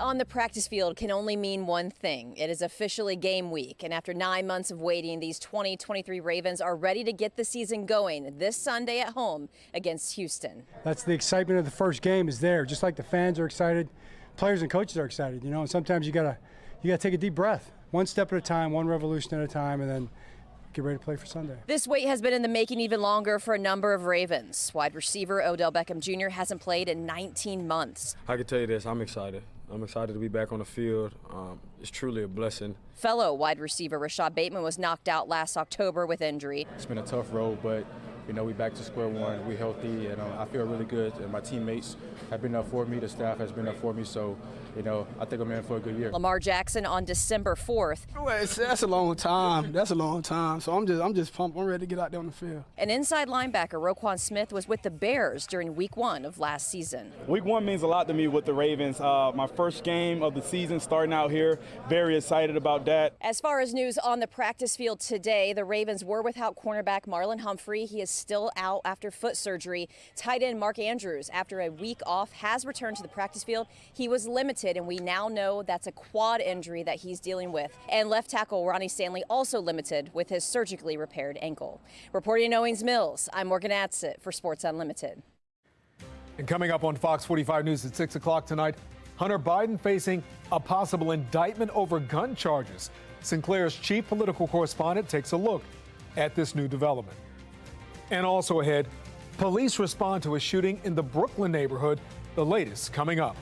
on the practice field can only mean one thing. It is officially game week, and after 9 months of waiting, these 2023 Ravens are ready to get the season going this Sunday at home against Houston. That's the excitement of the first game is there. Just like the fans are excited, players and coaches are excited, you know, and sometimes you gotta take a deep breath. One step at a time, one revolution at a time, and then get ready to play for Sunday. This wait has been in the making even longer for a number of Ravens. Wide receiver Odell Beckham Jr. hasn't played in 19 months. I can tell you this, I'm excited. I'm excited to be back on the field. It's truly a blessing. Fellow wide receiver Rashad Bateman was knocked out last October with injury. It's been a tough road, but you know, we back to square one. We're healthy, and I feel really good. And my teammates have been up for me. The staff has been up for me. So, you know, I think I'm in for a good year. Lamar Jackson on December 4th. That's a long time. That's a long time. So I'm just pumped. I'm ready to get out there on the field. An inside linebacker, Roquan Smith, was with the Bears during Week 1 of last season. Week 1 means a lot to me with the Ravens. My first game of the season starting out here. Very excited about that. As far as news on the practice field today, the Ravens were without cornerback Marlon Humphrey. He is still out after foot surgery. Tight end Mark Andrews, after a week off, has returned to the practice field. He was limited, and we now know that's a quad injury that he's dealing with. And left tackle Ronnie Stanley also limited with his surgically repaired ankle. Reporting in Owings Mills, I'm Morgan Atzett for Sports Unlimited. And coming up on Fox 45 News at 6 o'clock tonight, Hunter Biden facing a possible indictment over gun charges. Sinclair's chief political correspondent takes a look at this new development. And also ahead, police respond to a shooting in the Brooklyn neighborhood. The latest coming up.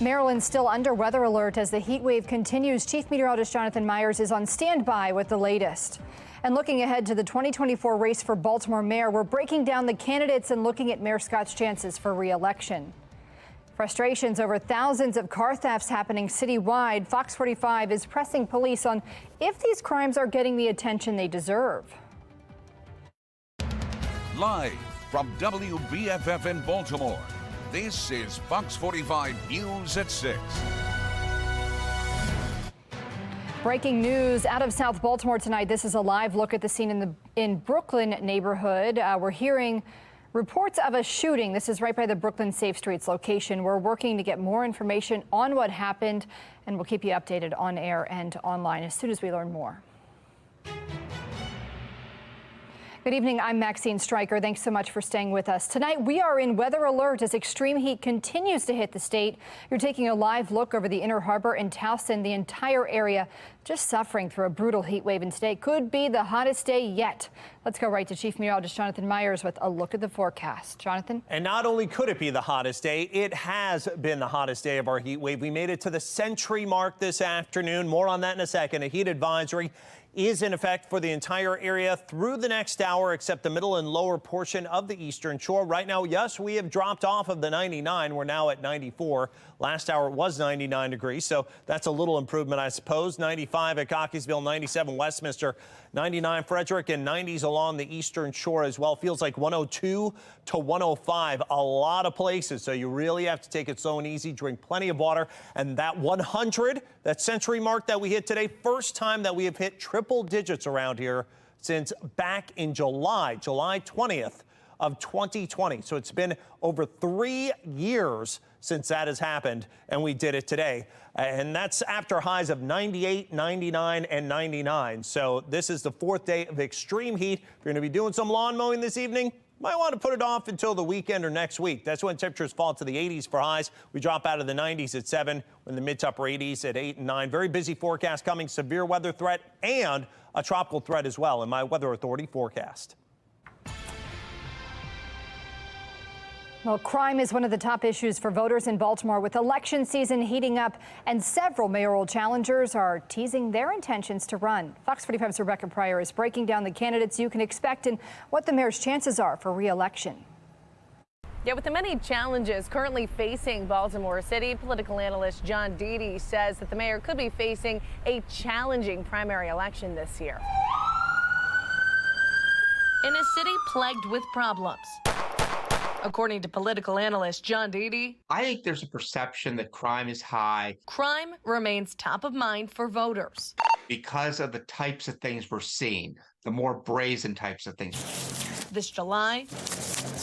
Maryland's still under weather alert as the heat wave continues. Chief Meteorologist Jonathan Myers is on standby with the latest. And looking ahead to the 2024 race for Baltimore mayor, we're breaking down the candidates and looking at Mayor Scott's chances for re-election. Frustrations over thousands of car thefts happening citywide. Fox 45 is pressing police on if these crimes are getting the attention they deserve. Live from WBFF in Baltimore, this is Fox 45 News at 6. Breaking news out of South Baltimore tonight. This is a live look at the scene in Brooklyn neighborhood. We're hearing reports of a shooting. This is right by the Brooklyn Safe Streets location. We're working to get more information on what happened, and we'll keep you updated on air and online as soon as we learn more. Good evening. I'm Maxine Stryker. Thanks so much for staying with us. Tonight, we are in weather alert as extreme heat continues to hit the state. You're taking a live look over the Inner Harbor and Towson, the entire area just suffering through a brutal heat wave, and today could be the hottest day yet. Let's go right to Chief Meteorologist Jonathan Myers with a look at the forecast. Jonathan? And not only could it be the hottest day, it has been the hottest day of our heat wave. We made it to the century mark this afternoon. More on that in a second. A heat advisory is in effect for the entire area through the next hour, except the middle and lower portion of the eastern shore. Right now, yes, we have dropped off of the 99. We're now at 94. Last hour it was 99 degrees, so that's a little improvement, I suppose. 95 at Cockeysville, 97 Westminster, 99 Frederick, and 90s along the eastern shore as well. Feels like 102 to 105, a lot of places, so you really have to take it slow and easy. Drink plenty of water. And that 100, that century mark that we hit today, first time that we have hit triple digits around here since back in July 20th of 2020. So it's been over 3 years since that has happened, and we did it today. And that's after highs of 98, 99, and 99. So this is the fourth day of extreme heat. If you're going to be doing some lawn mowing this evening, might want to put it off until the weekend or next week. That's when temperatures fall to the 80s for highs. We drop out of the 90s at 7, in the mid to upper 80s at 8 and 9. Very busy forecast coming, severe weather threat and a tropical threat as well in my Weather Authority forecast. Well, crime is one of the top issues for voters in Baltimore, with election season heating up and several mayoral challengers are teasing their intentions to run. Fox 45's Rebecca Pryor is breaking down the candidates you can expect and what the mayor's chances are for re-election. Yeah, with the many challenges currently facing Baltimore City, political analyst John Deedy says that the mayor could be facing a challenging primary election this year. In a city plagued with problems. According to political analyst John Deedy, I think there's a perception that crime is high. Crime remains top of mind for voters Because of the types of things we're seeing, the more brazen types of things. This July,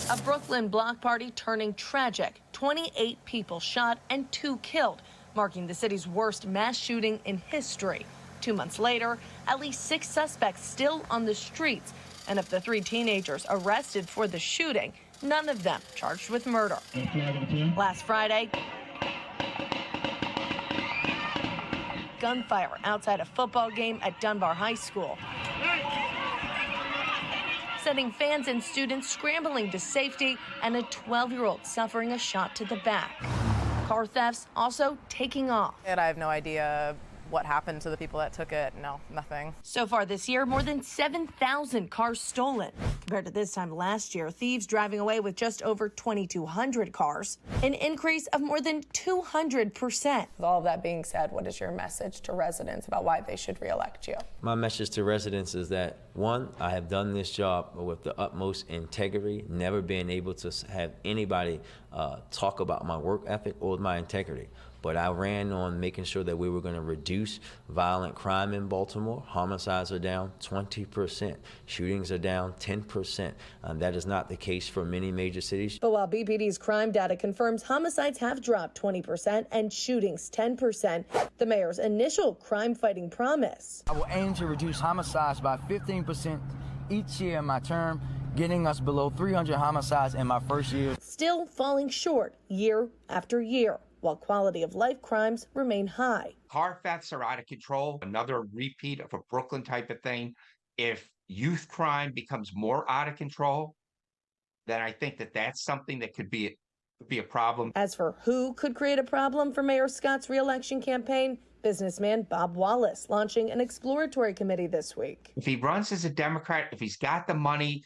a Brooklyn block party turning tragic. 28 people shot and 2 killed, marking the city's worst mass shooting in history. 2 months later, at least 6 suspects still on the streets. And of the 3 teenagers arrested for the shooting, none of them charged with murder. Last Friday, gunfire outside a football game at Dunbar High School, sending fans and students scrambling to safety, and a 12-year-old suffering a shot to the back. Car thefts also taking off. And I have no idea what happened to the people that took it. No, nothing. So far this year, more than 7,000 cars stolen. Compared to this time last year, thieves driving away with just over 2,200 cars, an increase of more than 200%. With all of that being said, what is your message to residents about why they should re-elect you? My message to residents is that, one, I have done this job with the utmost integrity, never being able to have anybody talk about my work ethic or my integrity. But I ran on making sure that we were going to reduce violent crime in Baltimore. Homicides are down 20%. Shootings are down 10%. That is not the case for many major cities. But while BPD's crime data confirms homicides have dropped 20% and shootings 10%, the mayor's initial crime-fighting promise: I will aim to reduce homicides by 15% each year in my term, getting us below 300 homicides in my first year. Still falling short year after year, while quality of life crimes remain high. Car thefts are out of control. Another repeat of a Brooklyn type of thing. If youth crime becomes more out of control, then I think that that's something that could be a problem. As for who could create a problem for Mayor Scott's re-election campaign, businessman Bob Wallace launching an exploratory committee this week. If he runs as a Democrat, if he's got the money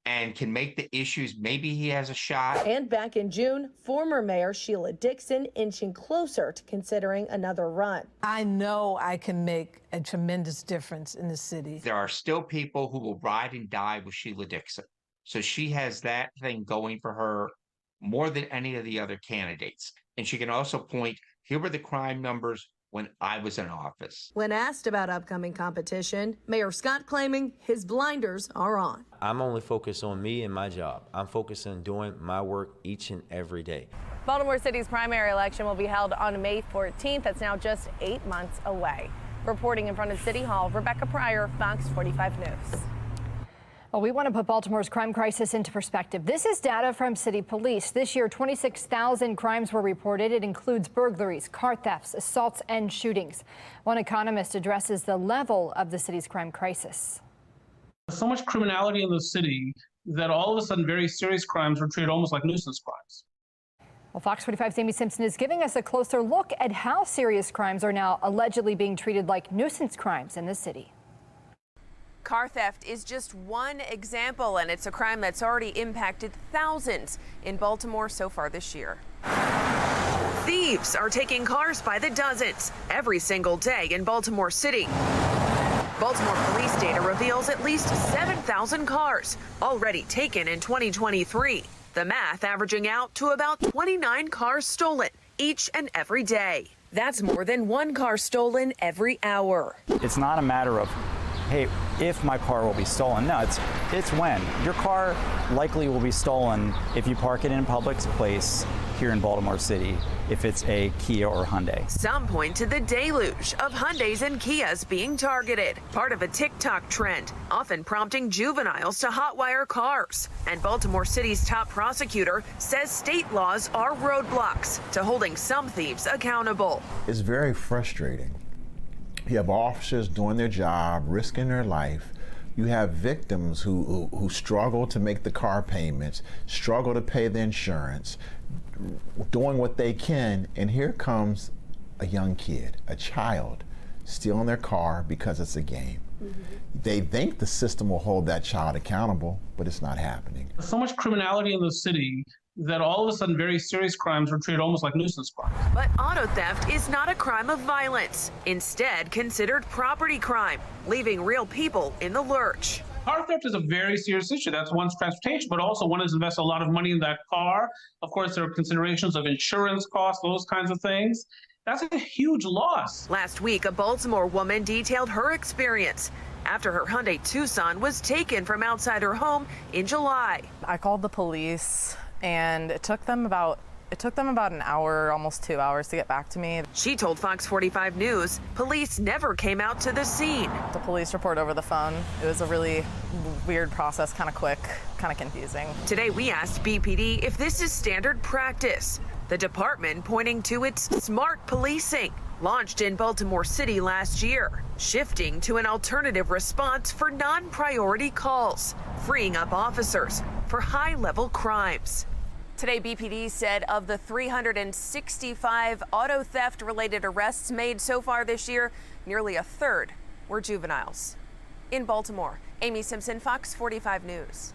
and can make the issues, maybe he has a shot. And back in June, former Mayor Sheila Dixon inching closer to considering another run. I know I can make a tremendous difference in the city. There are still people who will ride and die with Sheila Dixon. So she has that thing going for her more than any of the other candidates. And she can also point, here were the crime numbers when I was in office. When asked about upcoming competition, Mayor Scott claiming his blinders are on. I'm only focused on me and my job. I'm focused on doing my work each and every day. Baltimore City's primary election will be held on May 14th. That's now just 8 months away. Reporting in front of City Hall, Rebecca Pryor, Fox 45 News. Well, we want to put Baltimore's crime crisis into perspective. This is data from city police. This year, 26,000 crimes were reported. It includes burglaries, car thefts, assaults, and shootings. One economist addresses the level of the city's crime crisis. So much criminality in the city that all of a sudden very serious crimes are treated almost like nuisance crimes. Well, Fox 45's Amy Simpson is giving us a closer look at how serious crimes are now allegedly being treated like nuisance crimes in the city. Car theft is just one example, and it's a crime that's already impacted thousands in Baltimore so far this year. Thieves are taking cars by the dozens every single day in Baltimore City. Baltimore police data reveals at least 7,000 cars already taken in 2023. The math averaging out to about 29 cars stolen each and every day. That's more than one car stolen every hour. It's not a matter of, hey, if my car will be stolen. No, it's when. Your car likely will be stolen if you park it in a public place here in Baltimore City, if it's a Kia or Hyundai. Some point to the deluge of Hyundais and Kias being targeted, part of a TikTok trend, often prompting juveniles to hotwire cars. And Baltimore City's top prosecutor says state laws are roadblocks to holding some thieves accountable. It's very frustrating. You have officers doing their job, risking their life. You have victims who struggle to make the car payments, struggle to pay the insurance, doing what they can, and here comes a young kid, a child, stealing their car because it's a game. They think the system will hold that child accountable, but it's not happening. So much criminality in the city that all of a sudden very serious crimes are treated almost like nuisance crimes. But auto theft is not a crime of violence, instead considered property crime, leaving real people in the lurch. Car theft is a very serious issue. That's one's transportation, but also one has invested a lot of money in that car. Of course, there are considerations of insurance costs, those kinds of things. That's a huge loss. Last week, a Baltimore woman detailed her experience after her Hyundai Tucson was taken from outside her home in July. I called the police, and it took them about an hour, almost 2 hours to get back to me. She told Fox 45 News police never came out to the scene. The police report over the phone. It was a really weird process, kind of quick, kind of confusing. Today we asked BPD if this is standard practice. The department pointing to its smart policing, launched in Baltimore City last year, shifting to an alternative response for non-priority calls, freeing up officers for high-level crimes. Today, BPD said of the 365 auto theft-related arrests made so far this year, nearly a third were juveniles. In Baltimore, Amy Simpson, Fox 45 News.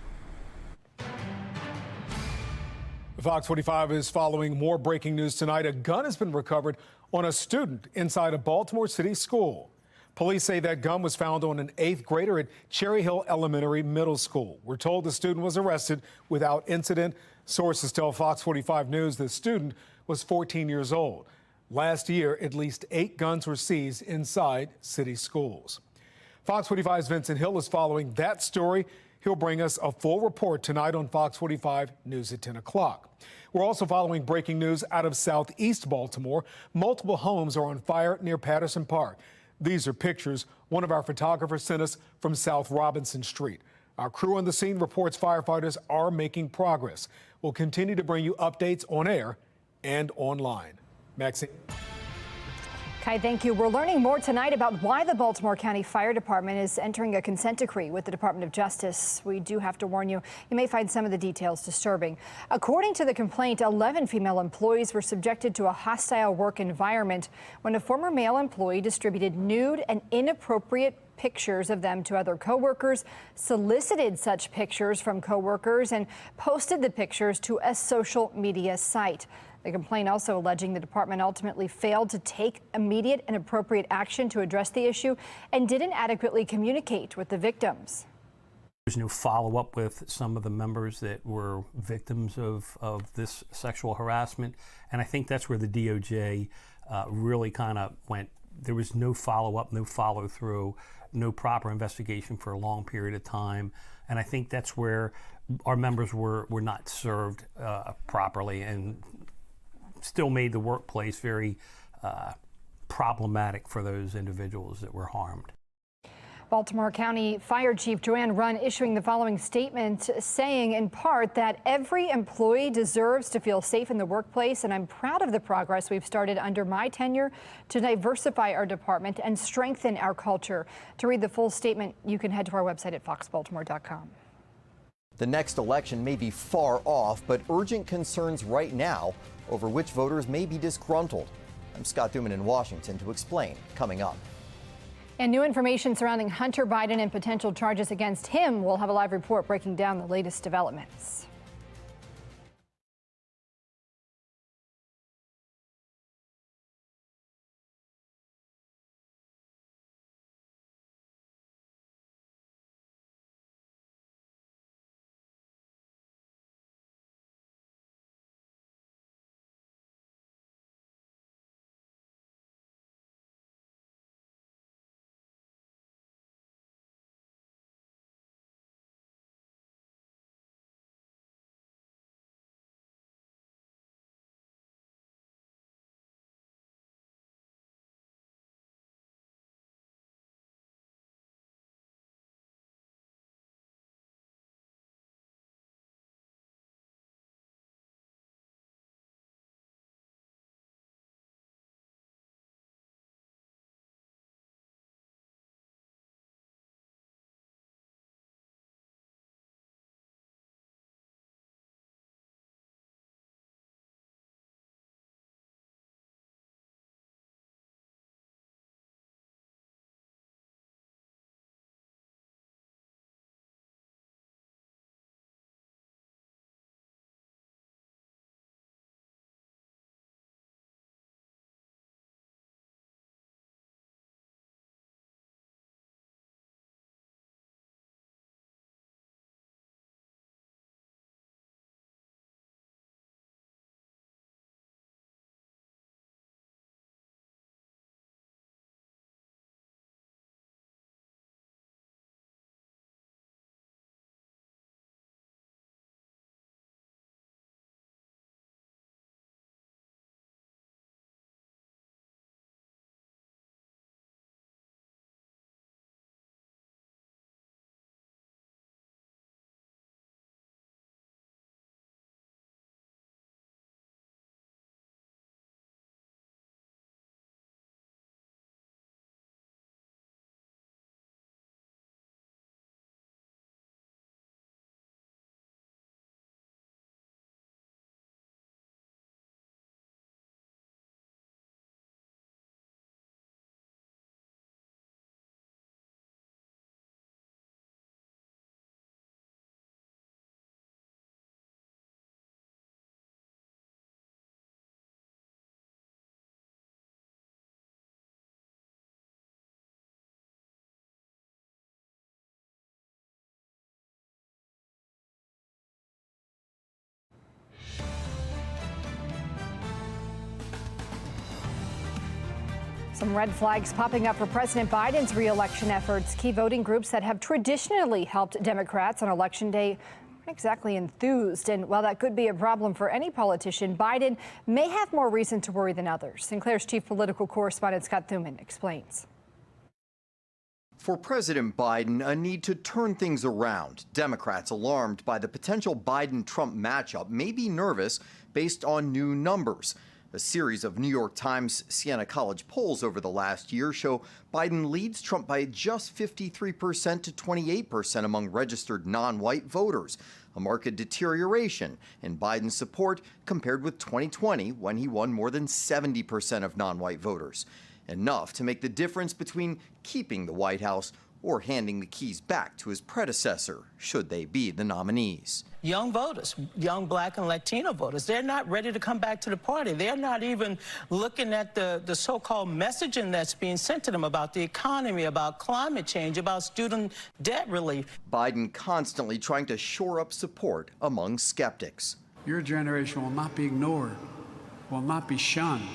Fox 45 is following more breaking news tonight. A gun has been recovered on a student inside a Baltimore City school. Police say that gun was found on an 8th grader at Cherry Hill Elementary Middle School. We're told the student was arrested without incident. Sources tell Fox 45 News the student was 14 years old. Last year, at least 8 guns were seized inside city schools. Fox 45's Vincent Hill is following that story. He'll bring us a full report tonight on Fox 45 News at 10 o'clock. We're also following breaking news out of southeast Baltimore. Multiple homes are on fire near Patterson Park. These are pictures one of our photographers sent us from South Robinson Street. Our crew on the scene reports firefighters are making progress. We'll continue to bring you updates on air and online. Maxine. Kai, thank you. We're learning more tonight about why the Baltimore County Fire Department is entering a consent decree with the Department of Justice. We do have to warn you, you may find some of the details disturbing. According to the complaint, 11 female employees were subjected to a hostile work environment when a former male employee distributed nude and inappropriate pictures of them to other coworkers, solicited such pictures from coworkers, and posted the pictures to a social media site. The complaint also alleging the department ultimately failed to take immediate and appropriate action to address the issue and didn't adequately communicate with the victims. There's no follow-up with some of the members that were victims of this sexual harassment, and I think that's where the DOJ really kind of went. There was no follow-up, no follow-through, no proper investigation for a long period of time, and I think that's where our members were not served properly and still made the workplace very problematic for those individuals that were harmed. Baltimore County Fire Chief Joanne Runn issuing the following statement, saying in part that every employee deserves to feel safe in the workplace, and I'm proud of the progress we've started under my tenure to diversify our department and strengthen our culture. To read the full statement, you can head to our website at foxbaltimore.com. The next election may be far off, but urgent concerns right now over which voters may be disgruntled. I'm Scott Duman in Washington to explain, coming up. And new information surrounding Hunter Biden and potential charges against him. We'll have a live report breaking down the latest developments. Some red flags popping up for President Biden's re-election efforts. Key voting groups that have traditionally helped Democrats on Election Day aren't exactly enthused. And while that could be a problem for any politician, Biden may have more reason to worry than others. Sinclair's chief political correspondent Scott Thuman explains. For President Biden, a need to turn things around. Democrats alarmed by the potential Biden-Trump matchup may be nervous based on new numbers. A series of New York Times Siena College polls over the last year show Biden leads Trump by just 53% to 28% among registered non-white voters, a marked deterioration in Biden's support compared with 2020 when he won more than 70% of non-white voters. Enough to make the difference between keeping the White House or handing the keys back to his predecessor, should they be the nominees. Young voters, young Black and Latino voters, they're not ready to come back to the party. They're not even looking at the so-called messaging that's being sent to them about the economy, about climate change, about student debt relief. Biden constantly trying to shore up support among skeptics. Your generation will not be ignored, will not be shunned,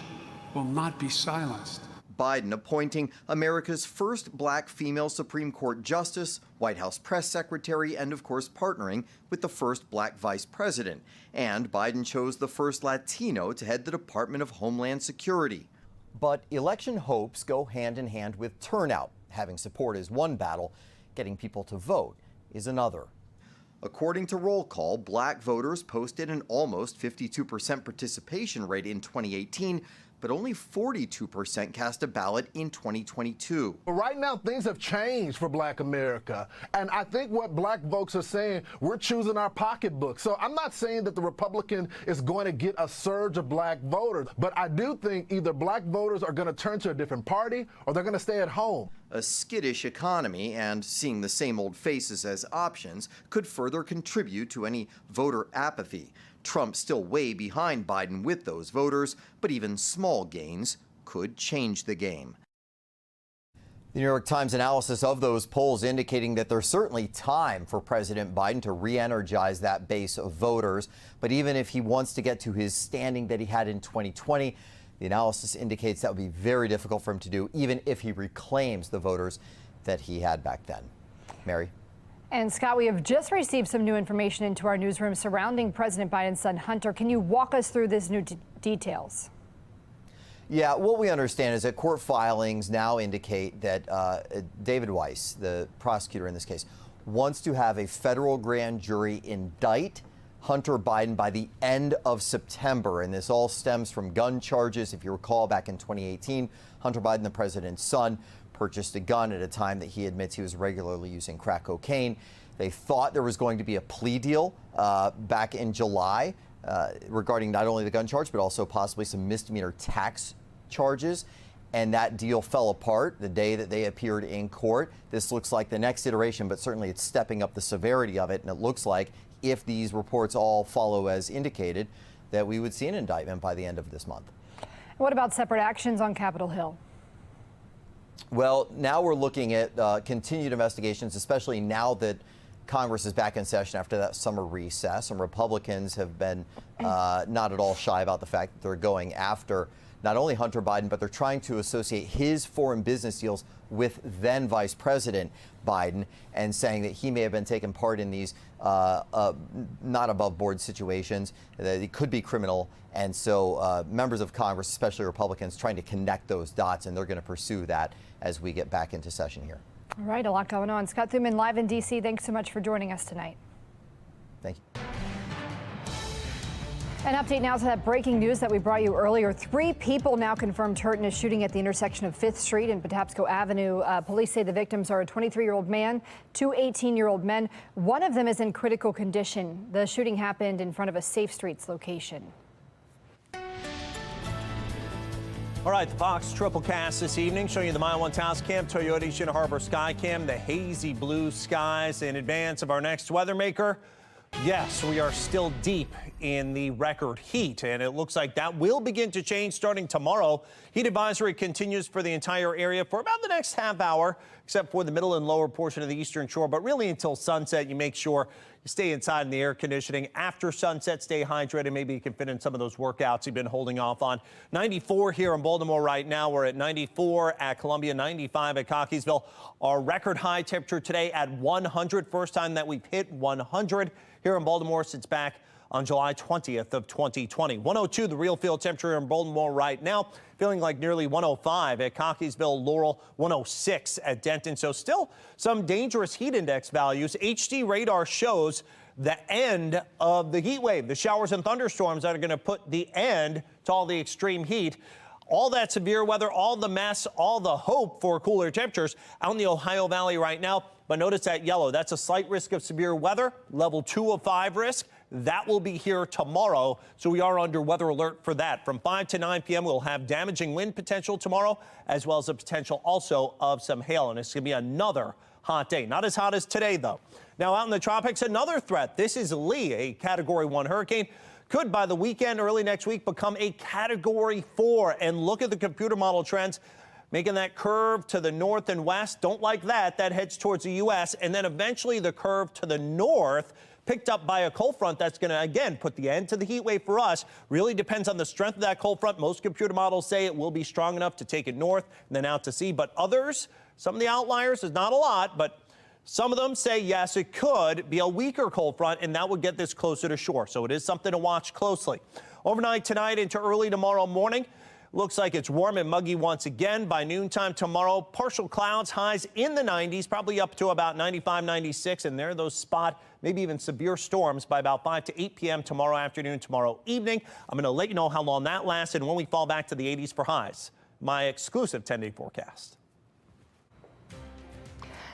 will not be silenced. Biden appointing America's first Black female Supreme Court justice, White House press secretary, and of course partnering with the first Black vice president. And Biden chose the first Latino to head the Department of Homeland Security. But election hopes go hand in hand with turnout. Having support is one battle, getting people to vote is another. According to Roll Call, black voters posted an almost 52% participation rate in 2018, but only 42% cast a ballot in 2022. Right now, things have changed for Black America. And I think what black folks are saying, we're choosing our pocketbook. So I'm not saying that the Republican is going to get a surge of black voters, but I do think either black voters are going to turn to a different party or they're going to stay at home. A skittish economy and seeing the same old faces as options could further contribute to any voter apathy. Trump's still way behind Biden with those voters, but even small gains could change the game. The New York Times analysis of those polls indicating that there's certainly time for President Biden to re-energize that base of voters. But even if he wants to get to his standing that he had in 2020, the analysis indicates that would be very difficult for him to do, even if he reclaims the voters that he had back then. Mary? And Scott, we have just received some new information into our newsroom surrounding President Biden's son, Hunter. Can you walk us through this new details? Yeah, what we understand is that court filings now indicate that David Weiss, the prosecutor in this case, wants to have a federal grand jury indict Hunter Biden by the end of September. And this all stems from gun charges. If you recall, back in 2018, Hunter Biden, the president's son, purchased a gun at a time that he admits he was regularly using crack cocaine. They thought there was going to be a plea deal back in July regarding not only the gun charge, but also possibly some misdemeanor tax charges. And that deal fell apart the day that they appeared in court. This looks like the next iteration, but certainly it's stepping up the severity of it. And it looks like if these reports all follow as indicated, that we would see an indictment by the end of this month. What about separate actions on Capitol Hill? Well, now we're looking at continued investigations, especially now that Congress is back in session after that summer recess. And Republicans have been not at all shy about the fact that they're going after not only Hunter Biden, but they're trying to associate his foreign business deals with then Vice President Biden and saying that he may have been taking part in these not above board situations, that it could be criminal. And so members of Congress, especially Republicans, trying to connect those dots, and they're going to pursue that as we get back into session here. All right, a lot going on. Scott Thuman, live in D.C., thanks so much for joining us tonight. Thank you. An update now to that breaking news that we brought you earlier. 3 people now confirmed hurt in a shooting at the intersection of 5th Street and Patapsco Avenue. Police say the victims are a 23-year-old man, 2 18-year-old men. One of them is in critical condition. The shooting happened in front of a Safe Streets location. All right, the Fox Triple Cast this evening showing you the Mile 1 Taos Cam, Toyota Eastern Harbor Sky Cam, the hazy blue skies in advance of our next weather maker. Yes, we are still deep in the record heat, and it looks like that will begin to change starting tomorrow. Heat advisory continues for the entire area for about the next half hour, except for the middle and lower portion of the eastern shore. But really until sunset, you make sure you stay inside in the air conditioning. After sunset, stay hydrated. Maybe you can fit in some of those workouts you've been holding off on. 94 here in Baltimore right now. We're at 94 at Columbia, 95 at Cockeysville. Our record high temperature today at 100. First time that we've hit 100 here in Baltimore since back on July 20th of 2020. 102, the real field temperature in Baltimore right now, feeling like nearly 105 at Cockeysville, Laurel, 106 at Denton. So still some dangerous heat index values. HD radar shows the end of the heat wave, the showers and thunderstorms that are going to put the end to all the extreme heat. All that severe weather, all the mess, all the hope for cooler temperatures out in the Ohio Valley right now. But notice that yellow, that's a slight risk of severe weather, level 2 of 5 risk. That will be here tomorrow, so we are under weather alert for that. From 5 to 9 p.m., we'll have damaging wind potential tomorrow, as well as the potential also of some hail. And it's going to be another hot day. Not as hot as today, though. Now, out in the tropics, another threat. This is Lee, a Category 1 hurricane. Could, by the weekend, early next week, become a Category 4. And look at the computer model trends, making that curve to the north and west. Don't like that. That heads towards the U.S. And then eventually the curve to the north, picked up by a cold front that's going to, again, put the end to the heat wave for us. Really depends on the strength of that cold front. Most computer models say it will be strong enough to take it north and then out to sea. But others, some of the outliers, is not a lot, but some of them say, yes, it could be a weaker cold front, and that would get this closer to shore. So it is something to watch closely. Overnight tonight into early tomorrow morning, Looks like it's warm and muggy once again by noontime tomorrow. Partial clouds, highs in the 90s, probably up to about 95, 96. And there those spot maybe even severe storms by about 5 to 8 p.m. tomorrow afternoon, tomorrow evening. I'm going to let you know how long that lasts and when we fall back to the 80s for highs. My exclusive 10-day forecast.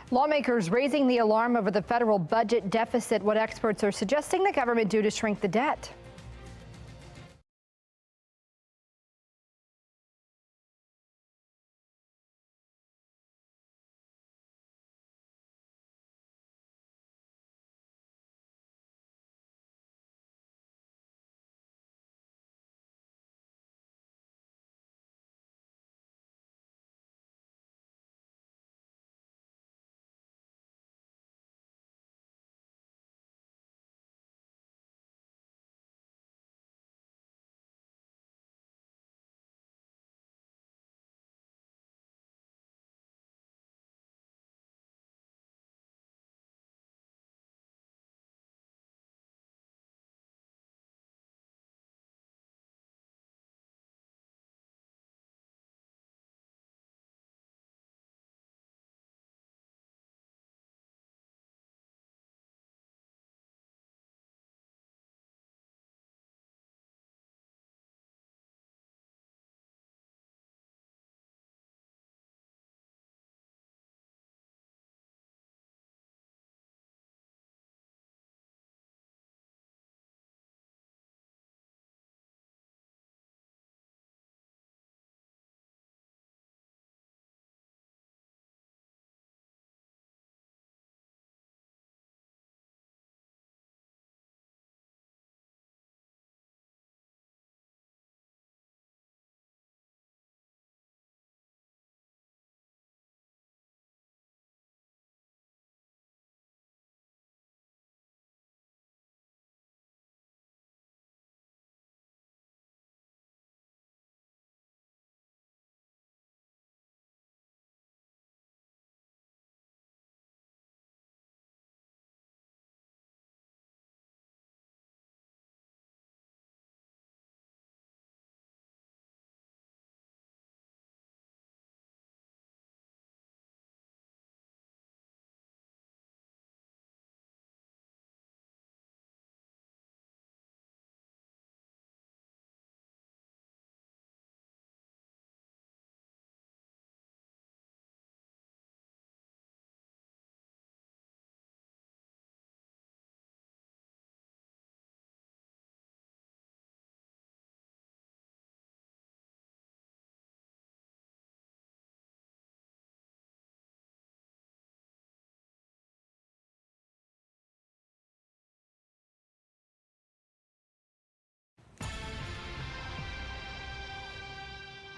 Lawmakers raising the alarm over the federal budget deficit. What experts are suggesting the government do to shrink the debt.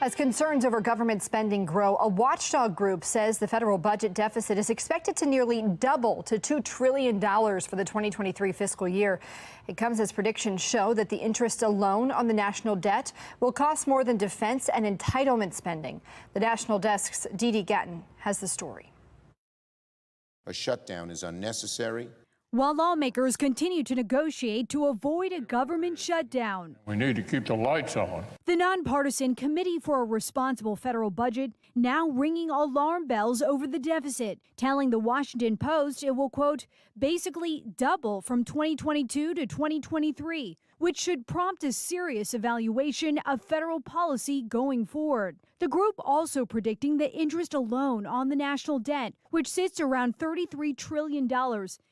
As concerns over government spending grow, a watchdog group says the federal budget deficit is expected to nearly double to $2 trillion for the 2023 fiscal year. It comes as predictions show that the interest alone on the national debt will cost more than defense and entitlement spending. The National Desk's Dee Gatton has the story. A shutdown is unnecessary. While lawmakers continue to negotiate to avoid a government shutdown, we need to keep the lights on. The nonpartisan Committee for a Responsible Federal Budget now ringing alarm bells over the deficit, telling the Washington Post it will, quote, basically double from 2022 to 2023, which should prompt a serious evaluation of federal policy going forward. The group also predicting the interest alone on the national debt, which sits around $33 trillion,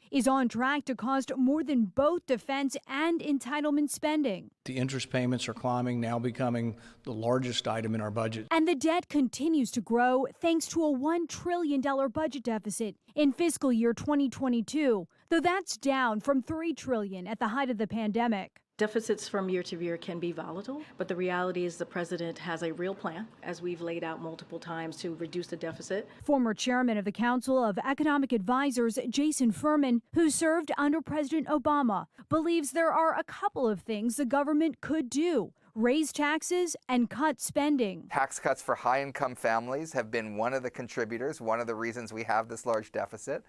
is on track to cost more than both defense and entitlement spending. The interest payments are climbing, now becoming the largest item in our budget. And the debt continues to grow thanks to a $1 trillion budget deficit in fiscal year 2022, though that's down from $3 trillion at the height of the pandemic. Deficits from year to year can be volatile, but the reality is the president has a real plan, as we've laid out multiple times, to reduce the deficit. Former chairman of the Council of Economic Advisors, Jason Furman, who served under President Obama, believes there are a couple of things the government could do: raise taxes and cut spending. Tax cuts for high-income families have been one of the contributors, one of the reasons we have this large deficit.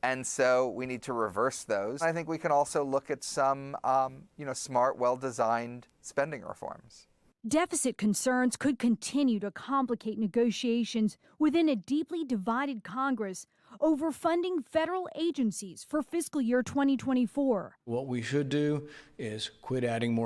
And so we need to reverse those. I think we can also look at some, smart, well-designed spending reforms. Deficit concerns could continue to complicate negotiations within a deeply divided Congress over funding federal agencies for fiscal year 2024. What we should do is quit adding more